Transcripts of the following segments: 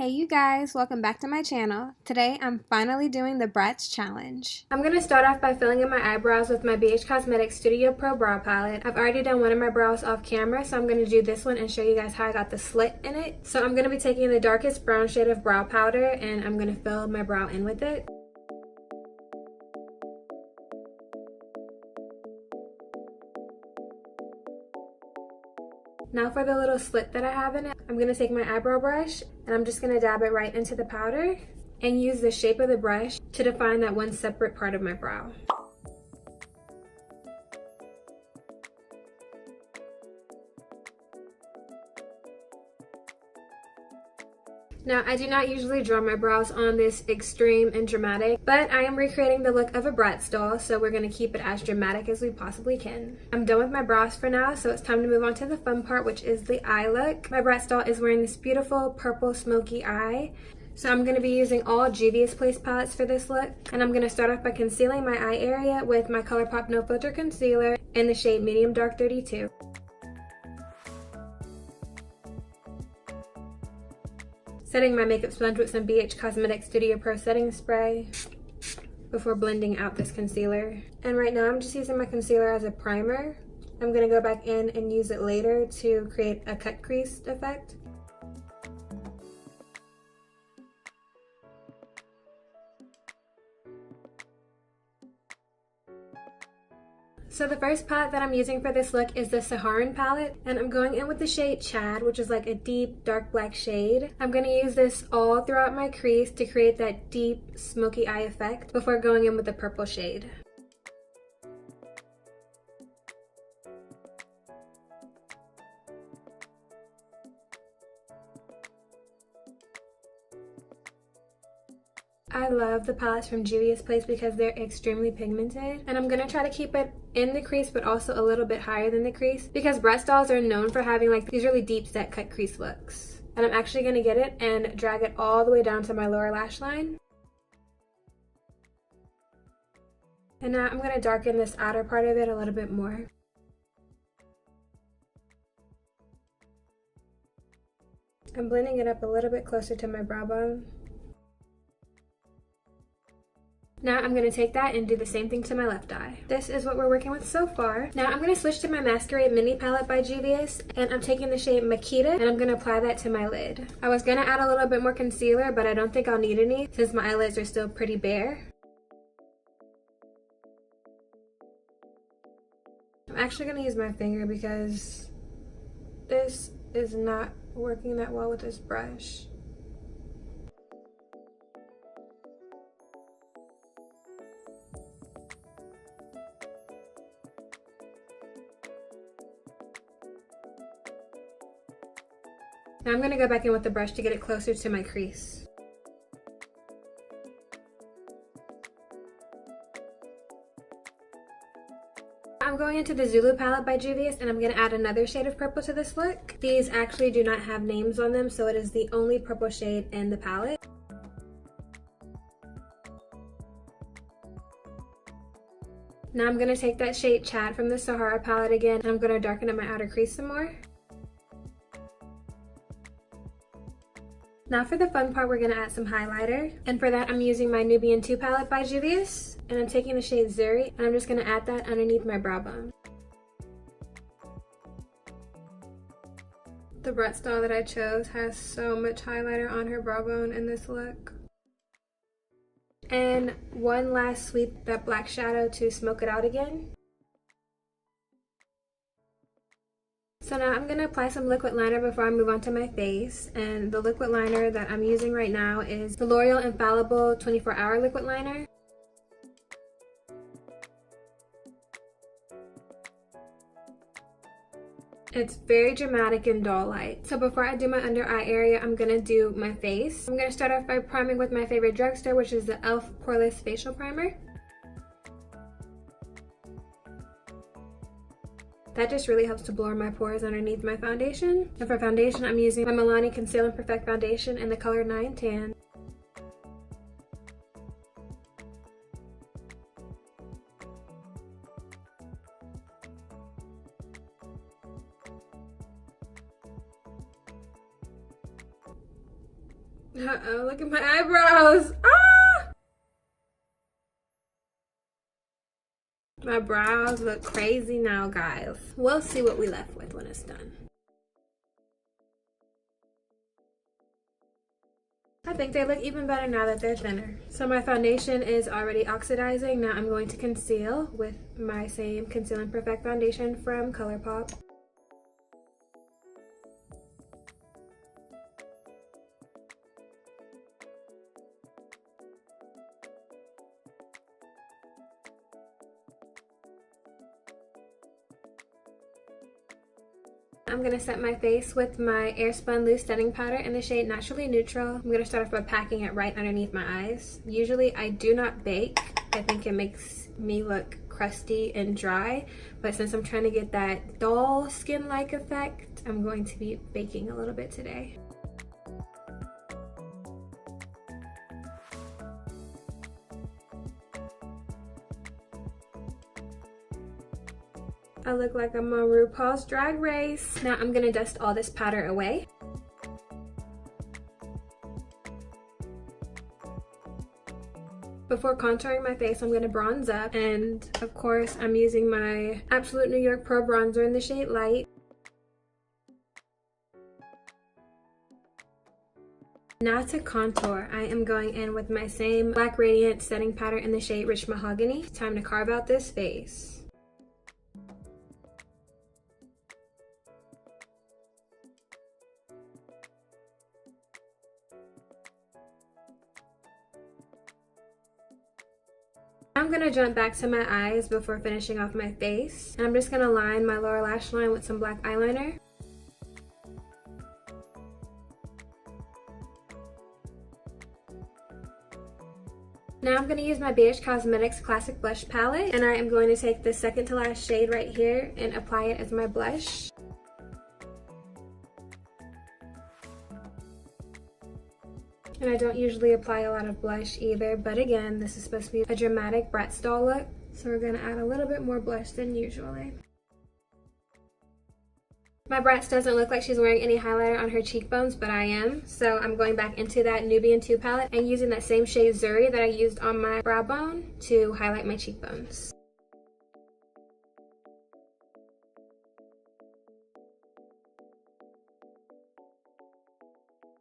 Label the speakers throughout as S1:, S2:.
S1: Hey you guys, welcome back to my channel. Today I'm finally doing the Bratz challenge. I'm going to start off by filling in my eyebrows with my BH Cosmetics Studio Pro Brow Palette. I've already done one of my brows off camera, so I'm going to do this one and show you guys how I got the slit in it. So I'm going to be taking the darkest brown shade of brow powder and I'm going to fill my brow in with it. Now for the little slit that I have in it, I'm going to take my eyebrow brush and I'm just going to dab it right into the powder and use the shape of the brush to define that one separate part of my brow. Now, I do not usually draw my brows on this extreme and dramatic, but I am recreating the look of a Bratz doll, so we're going to keep it as dramatic as we possibly can. I'm done with my brows for now, so it's time to move on to the fun part, which is the eye look. My Bratz doll is wearing this beautiful purple smoky eye, so I'm going to be using all Juvia's Place palettes for this look, and I'm going to start off by concealing my eye area with my ColourPop No Filter Concealer in the shade Medium Dark 32. Setting my makeup sponge with some BH Cosmetics Studio Pro setting spray before blending out this concealer. And right now I'm just using my concealer as a primer. I'm going to go back in and use it later to create a cut crease effect. So the first palette that I'm using for this look is the Saharan palette, and I'm going in with the shade Chad, which is like a deep dark black shade. I'm going to use this all throughout my crease to create that deep smoky eye effect before going in with the purple shade. I love the palettes from Juvia's Place because they're extremely pigmented, and I'm going to try to keep it in the crease but also a little bit higher than the crease because Bratz dolls are known for having like these really deep set cut crease looks. And I'm actually going to get it and drag it all the way down to my lower lash line. And now I'm going to darken this outer part of it a little bit more. I'm blending it up a little bit closer to my brow bone. Now I'm going to take that and do the same thing to my left eye. This is what we're working with so far. Now I'm going to switch to my Masquerade Mini Palette by Juvia's, and I'm taking the shade Makita and I'm going to apply that to my lid. I was going to add a little bit more concealer, but I don't think I'll need any since my eyelids are still pretty bare. I'm actually going to use my finger because this is not working that well with this brush. Now I'm going to go back in with the brush to get it closer to my crease. I'm going into the Zulu palette by Juvia's and I'm going to add another shade of purple to this look. These actually do not have names on them, so it is the only purple shade in the palette. Now I'm going to take that shade Chad from the Sahara palette again and I'm going to darken up my outer crease some more. Now for the fun part, we're going to add some highlighter, and for that I'm using my Nubian 2 palette by Juvia's, and I'm taking the shade Zuri and I'm just going to add that underneath my brow bone. The Bratz doll that I chose has so much highlighter on her brow bone in this look. And one last sweep that black shadow to smoke it out again. So now I'm going to apply some liquid liner before I move on to my face, and the liquid liner that I'm using right now is the L'Oreal Infallible 24-Hour Liquid Liner. It's very dramatic and doll-like. So before I do my under eye area, I'm going to do my face. I'm going to start off by priming with my favorite drugstore, which is the e.l.f. Poreless Facial Primer. That just really helps to blur my pores underneath my foundation. And for foundation, I'm using my Milani Conceal and Perfect Foundation in the color 9tan. Uh-oh, look at my eyebrows. Ah! My brows look crazy now, guys. We'll see what we left with when it's done. I think they look even better now that they're thinner. So my foundation is already oxidizing. Now I'm going to conceal with my same Conceal and Perfect foundation from ColourPop. I'm going to set my face with my airspun loose setting powder in the shade Naturally Neutral. I'm going to start off by packing it right underneath my eyes. Usually I do not bake. I think it makes me look crusty and dry, but since I'm trying to get that doll skin-like effect, I'm going to be baking a little bit today. I look like I'm on RuPaul's Drag Race. Now I'm gonna dust all this powder away. Before contouring my face, I'm gonna bronze up, and of course I'm using my Absolute New York Pro bronzer in the shade Light. Now to contour, I am going in with my same Black Radiant setting powder in the shade Rich Mahogany. Time to carve out this face. I'm gonna jump back to my eyes before finishing off my face. And I'm just gonna line my lower lash line with some black eyeliner. Now I'm going to use my BH Cosmetics Classic Blush Palette, and I am going to take the second to last shade right here and apply it as my blush. And I don't usually apply a lot of blush either, but again, this is supposed to be a dramatic Bratz doll look, so we're going to add a little bit more blush than usually. My Bratz doesn't look like she's wearing any highlighter on her cheekbones, but I am. So I'm going back into that Nubian 2 palette and using that same shade Zuri that I used on my brow bone to highlight my cheekbones.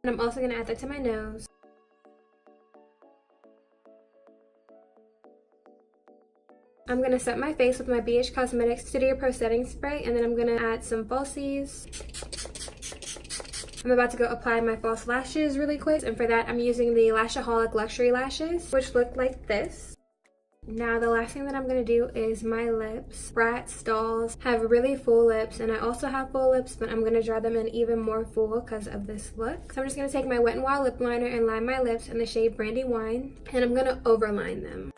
S1: And I'm also going to add that to my nose. I'm going to set my face with my BH Cosmetics Studio Pro Setting Spray, and then I'm going to add some falsies. I'm about to go apply my false lashes really quick, and for that I'm using the Lashaholic Luxury Lashes, which look like this. Now the last thing that I'm going to do is my lips. Bratz dolls have really full lips, and I also have full lips, but I'm going to draw them in even more full because of this look. So I'm just going to take my Wet n Wild lip liner and line my lips in the shade Brandy Wine, and I'm going to overline them.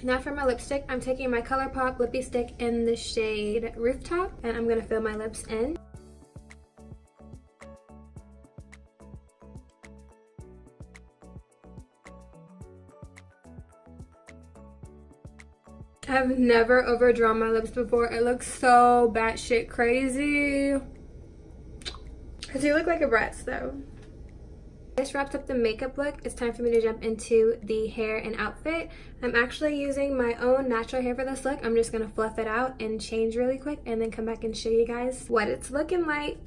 S1: Now for my lipstick, I'm taking my ColourPop Lippie stick in the shade Rooftop, and I'm going to fill my lips in. I've never overdrawn my lips before. It looks so batshit crazy. I do look like a Bratz though. This wraps up the makeup look. It's time for me to jump into the hair and outfit. I'm actually using my own natural hair for this look. I'm just going to fluff it out and change really quick and then come back and show you guys what it's looking like.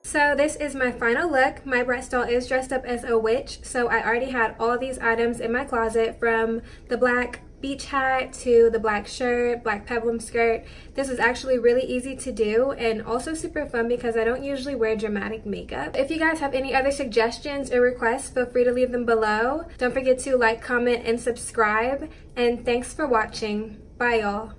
S1: So this is my final look. My Bratz doll is dressed up as a witch, so I already had all these items in my closet, from the black beach hat to the black shirt, black peplum skirt. This is actually really easy to do and also super fun because I don't usually wear dramatic makeup. If you guys have any other suggestions or requests, feel free to leave them below. Don't forget to like, comment, and subscribe. And thanks for watching. Bye y'all.